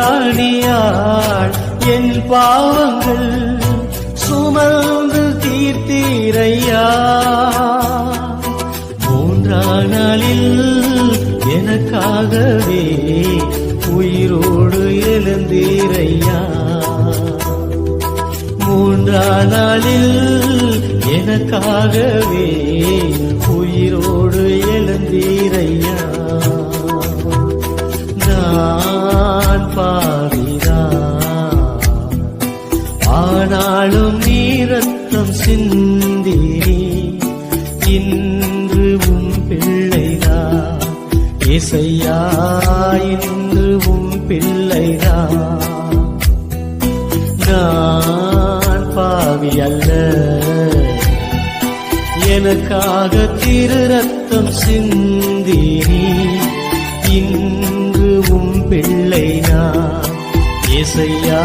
கல்வாணியாள் என் பாவங்கள் சுமந்து தீர்த்தீரையா. மூன்றாம் நாளில் எனக்காகவே உயிரோடு எழுந்தீரையா. மூன்றாம் நாளில் எனக்காகவே உயிரோடு எழுந்தீரையா. நான் பாவிதான், ஆனாலும் நீ ரத்தம் சிந்தினி. இன்று உம் பிள்ளைதான் இசையா, இன்று உம் பிள்ளைதான். நான் பாவி அல்ல, எனக்காக திரு ரத்தம் சிந்தினி. இன்று உம் பிள்ளை நான் இசையா.